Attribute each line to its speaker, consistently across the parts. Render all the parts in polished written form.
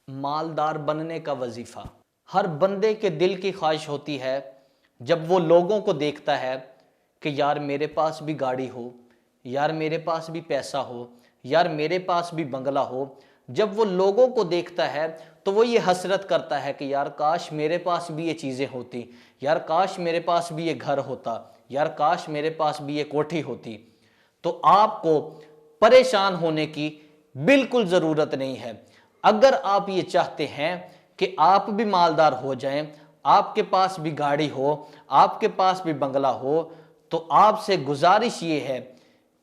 Speaker 1: मालदार बनने का वजीफा हर बंदे के दिल की ख्वाहिश होती है। जब वो लोगों को देखता है कि यार मेरे पास भी गाड़ी हो, यार मेरे पास भी पैसा हो, यार मेरे पास भी बंगला हो, जब वो लोगों को देखता है तो वो ये हसरत करता है कि यार काश मेरे पास भी ये चीज़ें होती, यार काश मेरे पास भी ये घर होता, यार काश मेरे पास भी ये कोठी होती। तो आपको परेशान होने की बिल्कुल ज़रूरत नहीं है। अगर आप ये चाहते हैं कि आप भी मालदार हो जाएं, आपके पास भी गाड़ी हो, आपके पास भी बंगला हो, तो आपसे गुजारिश ये है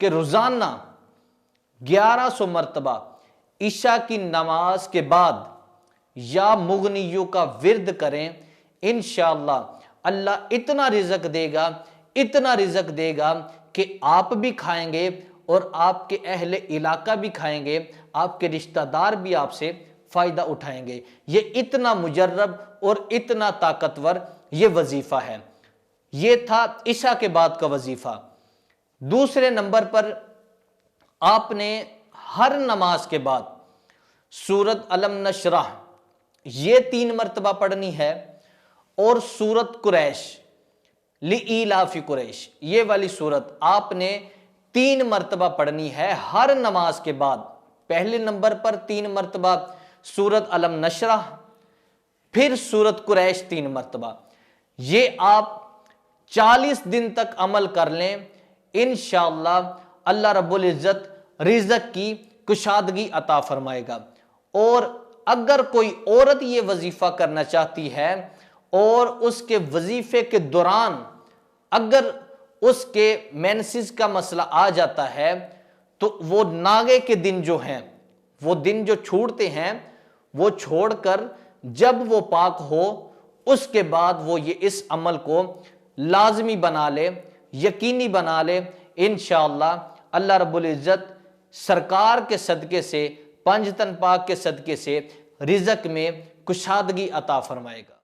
Speaker 1: कि रोज़ाना 1100 मरतबा ईशा की नमाज के बाद या मुगनियों का विर्द करें। इंशाअल्लाह अल्लाह इतना रिज़्क देगा, इतना रिज़्क देगा कि आप भी खाएंगे और आपके अहले इलाका भी खाएंगे, आपके रिश्तेदार भी आपसे फ़ायदा उठाएंगे। ये इतना मुजर्रब और इतना ताकतवर ये वजीफ़ा है। ये था इशा के बाद का वजीफ़ा। दूसरे नंबर पर आपने हर नमाज के बाद सूरत अलम नशरह ये 3 मरतबा पढ़नी है और सूरत कुरैश लिईलाफी कुरैश ये वाली सूरत आपने 3 मरतबा पढ़नी है हर नमाज के बाद। पहले नंबर पर 3 मरतबा सूरत अलम नशरह, फिर सूरत कुरैश 3 मरतबा। ये आप 40 दिन तक अमल कर लें, इंशाअल्लाह अल्लाह रब्बुल इज़्ज़त रिज़्क की कुशादगी अता फरमाएगा। और अगर कोई औरत ये वजीफ़ा करना चाहती है और उसके वजीफे के दौरान अगर उसके मेंसेस का मसला आ जाता है तो वो नागे के दिन जो हैं, वो दिन जो छूटते हैं, वो छोड़कर जब वो पाक हो उसके बाद वो ये इस अमल को लाजमी बना ले, यकीनी बना ले। इंशाअल्लाह अल्लाह रब्बुल इज़्ज़त सरकार के सदके से, पंजतन पाक के सदके से रिज़्क में कुशादगी अता फरमाएगा।